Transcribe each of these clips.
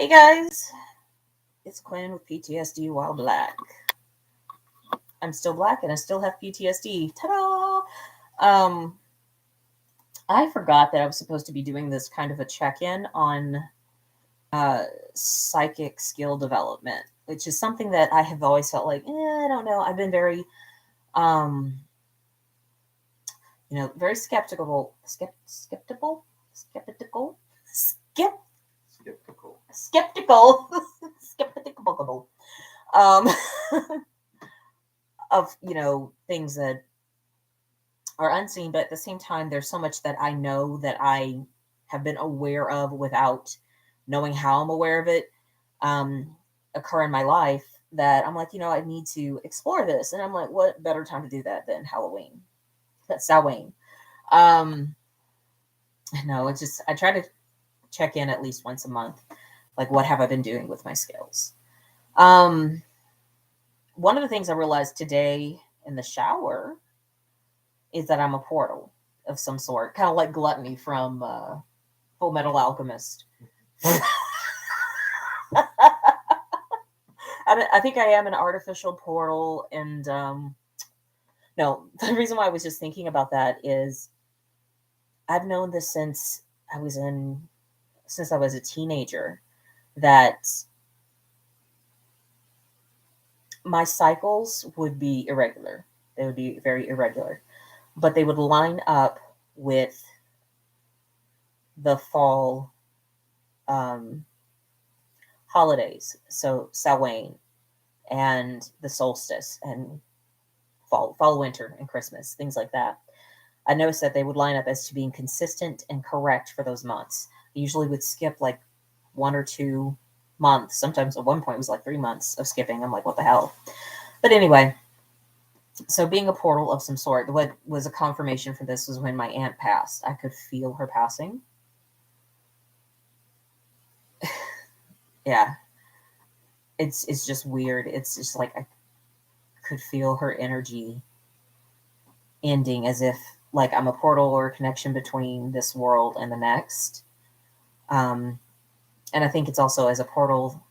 Hey guys, it's Quinn with PTSD while black. I'm still black and I still have PTSD. Ta-da! Um, I forgot that I was supposed to be doing this kind of a check-in on psychic skill development, which is something that I have always felt like, I don't know. I've been very, um, very skeptical, skeptical, skeptical, um, of things that are unseen, but at the same time, there's so much that I know that I have been aware of without knowing how I'm aware of it um, occur in my life that I'm like, I need to explore this. And I'm like, what better time to do that than Halloween? That's Samhain. Um, no, it's just, I try to check in at least once a month. Like, what have I been doing with my skills? One of the things I realized today in the shower is that I'm a portal of some sort, kind of like Gluttony from Full Metal Alchemist. I think I am an artificial portal, and no, the reason why I was just thinking about that is I've known this since I was a teenager, that my cycles would be irregular. They would be very irregular, but they would line up with the fall holidays. So Samhain and the solstice and fall, winter, and Christmas, things like that. I noticed that they would line up as to being consistent and correct for those months. I usually would skip like 1 or 2 months. Sometimes at one point it was like 3 months of skipping. I'm like, what the hell? But anyway, so being a portal of some sort, what was a confirmation for this was when my aunt passed. I could feel her passing. Yeah. It's just weird. It's just like I could feel her energy ending, as if like I'm a portal or a connection between this world and the next. And I think it's also as a portal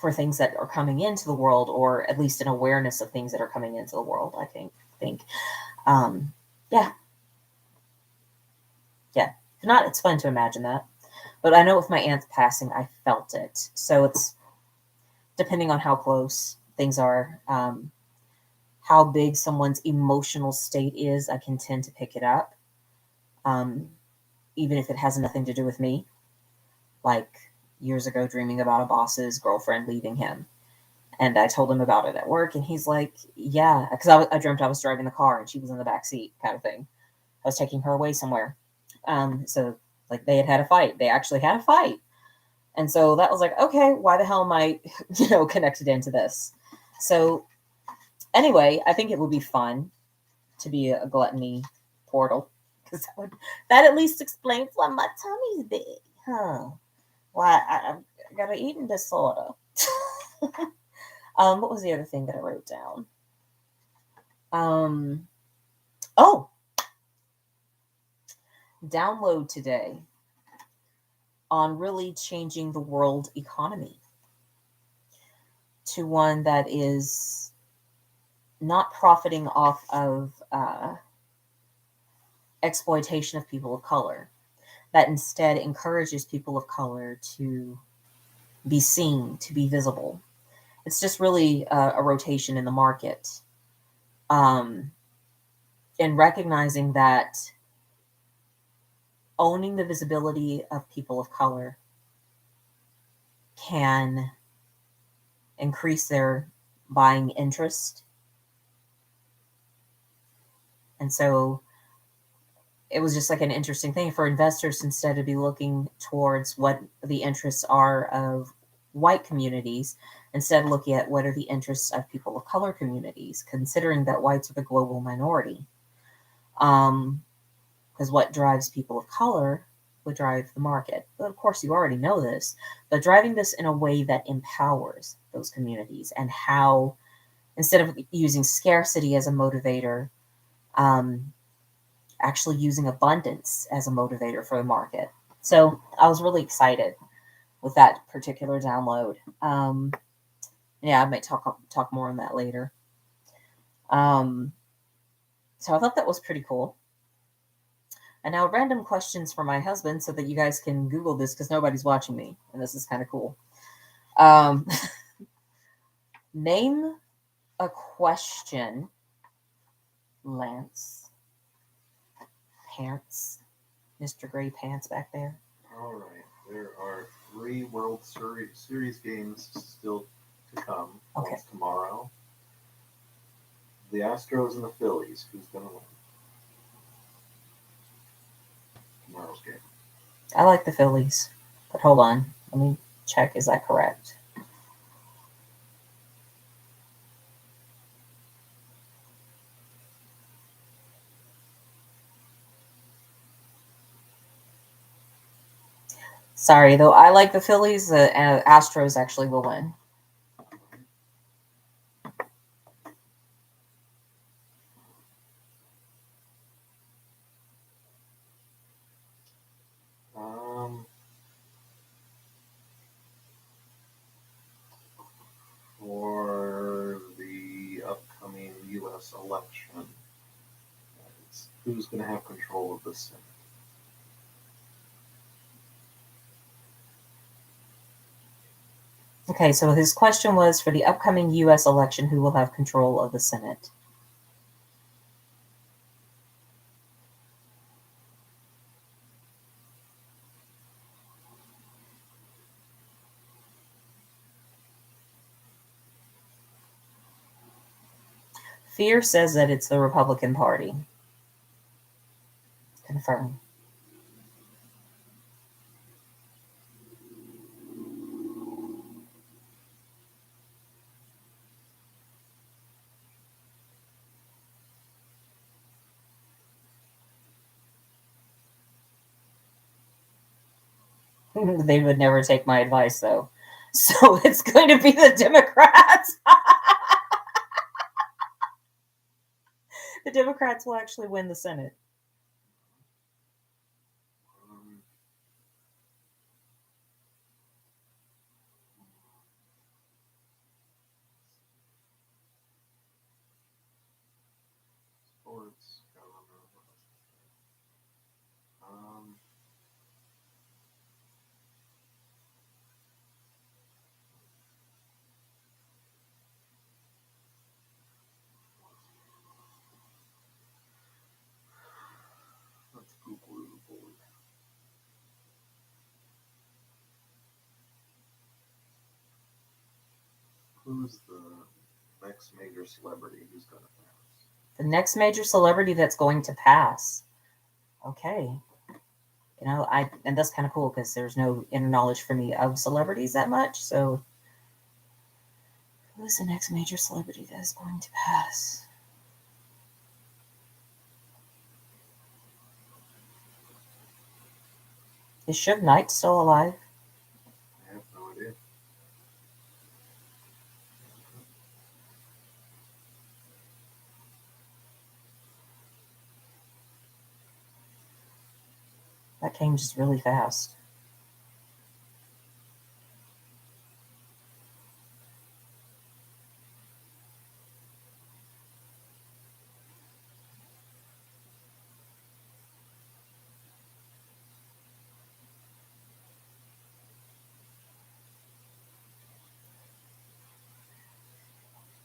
for things that are coming into the world, or at least an awareness of things that are coming into the world. I think, yeah. If not, it's fun to imagine that. But I know with my aunt's passing, I felt it. So it's depending on how close things are, how big someone's emotional state is, I can tend to pick it up, even if it has nothing to do with me. Like years ago, dreaming about a boss's girlfriend leaving him. And I told him about it at work, and he's like, yeah, because I dreamt I was driving the car and she was in the back seat, kind of thing. I was taking her away somewhere. So like they had a fight. They actually had a fight. And so that was like, okay, why the hell am I, connected into this? So anyway, I think it would be fun to be a gluttony portal, because that at least explains why my tummy's big. Huh. Why I got an eating disorder. What was the other thing that I wrote down? Oh, download today on really changing the world economy to one that is not profiting off of exploitation of people of color, that instead encourages people of color to be seen, to be visible. It's just really a rotation in the market. And recognizing that owning the visibility of people of color can increase their buying interest. And so it was just like an interesting thing for investors, instead to be looking towards what the interests are of white communities, instead of looking at what are the interests of people of color communities, considering that whites are the global minority. Because what drives people of color would drive the market. But of course, you already know this, but driving this in a way that empowers those communities, and how, instead of using scarcity as a motivator, actually using abundance as a motivator for the market. So I was really excited with that particular download. Yeah, I might talk more on that later. Um, so I thought that was pretty cool. And now random questions for my husband so that you guys can Google this because nobody's watching me, and this is kind of cool. Um, name a question, Lance Pants, Mr. Gray Pants back there. All right. There are 3 World Series games still to come. Okay. One's tomorrow. The Astros and the Phillies. Who's going to win tomorrow's game? I like the Phillies, but hold on. Let me check. Is that correct? Sorry, though. I like the Phillies. Astros actually will win. For the upcoming U.S. election, who's going to have control of the Senate? Okay, so his question was for the upcoming U.S. election, who will have control of the Senate? Fear says that it's the Republican Party. Confirm. They would never take my advice, though. So it's going to be the Democrats. The Democrats will actually win the Senate. Sports, let's Google the board. Who's the next major celebrity who's going to pass? The next major celebrity that's going to pass. Okay. And that's kind of cool because there's no inner knowledge for me of celebrities that much. So, who is the next major celebrity that is going to pass? Is Suge Knight still alive? I have no idea. That came just really fast.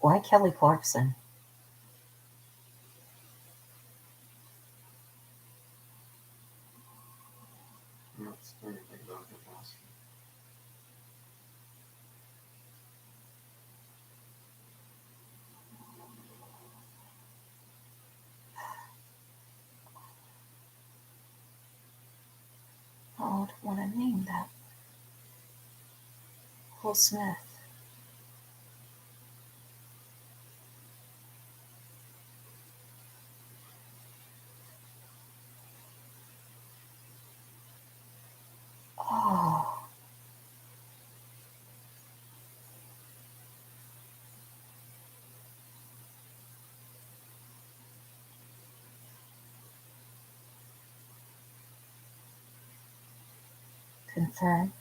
Why Kelly Clarkson? Not anything about him passing. Oh, I don't want to name that. Will Smith. Oh. Confirm.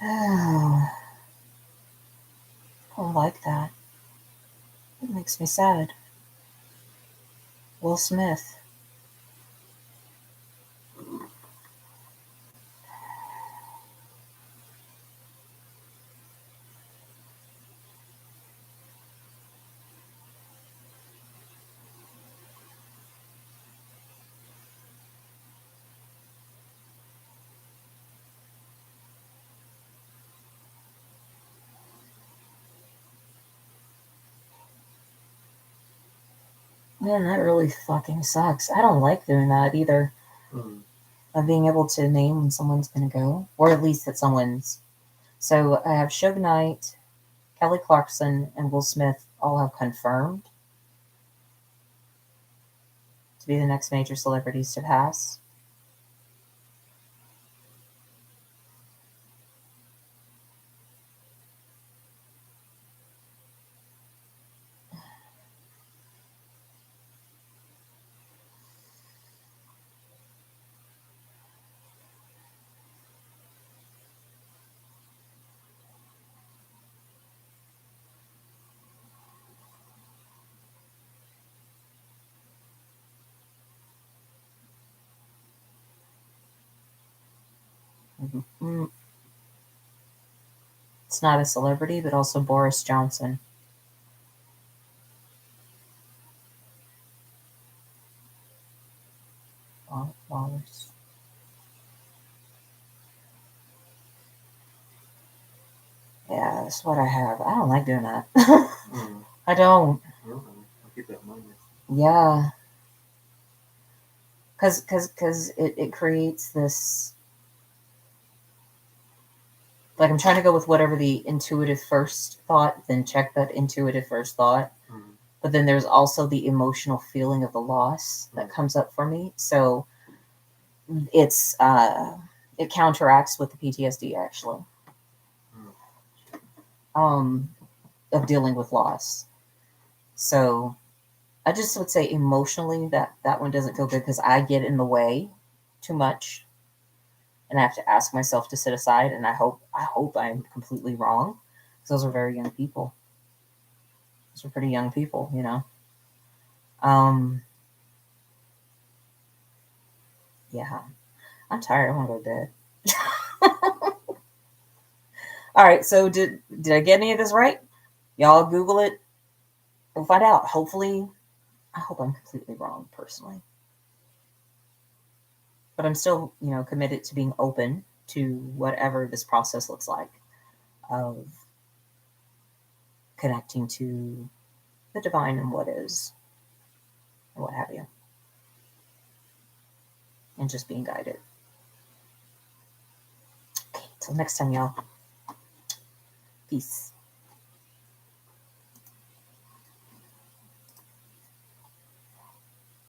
Oh, I don't like that. It makes me sad. Will Smith. Man, that really fucking sucks. I don't like doing that either. Mm. Of being able to name when someone's going to go, or at least that someone's. So I have Suge Knight, Kelly Clarkson, and Will Smith all have confirmed to be the next major celebrities to pass. Mm, it's not a celebrity, but also Boris Johnson. Wallace. Yeah, that's what I have. I don't like doing that. Mm. I don't. Really? I'll keep that in mind. Yeah, because it creates this. Like, I'm trying to go with whatever the intuitive first thought, then check that intuitive first thought. Mm. But then there's also the emotional feeling of the loss that comes up for me. So it's it counteracts with the PTSD actually, um, of dealing with loss. So I just would say emotionally that one doesn't feel good because I get in the way too much, and I have to ask myself to sit aside. And I hope I'm completely wrong, because those are very young people. Those are pretty young people, you know. Um, yeah, I'm tired. I want to go to bed. All right. So did I get any of this right? Y'all Google it. We'll find out. Hopefully, I hope I'm completely wrong personally, but I'm still, committed to being open to whatever this process looks like of connecting to the divine and what is and what have you, and just being guided. Okay, till next time, y'all. Peace.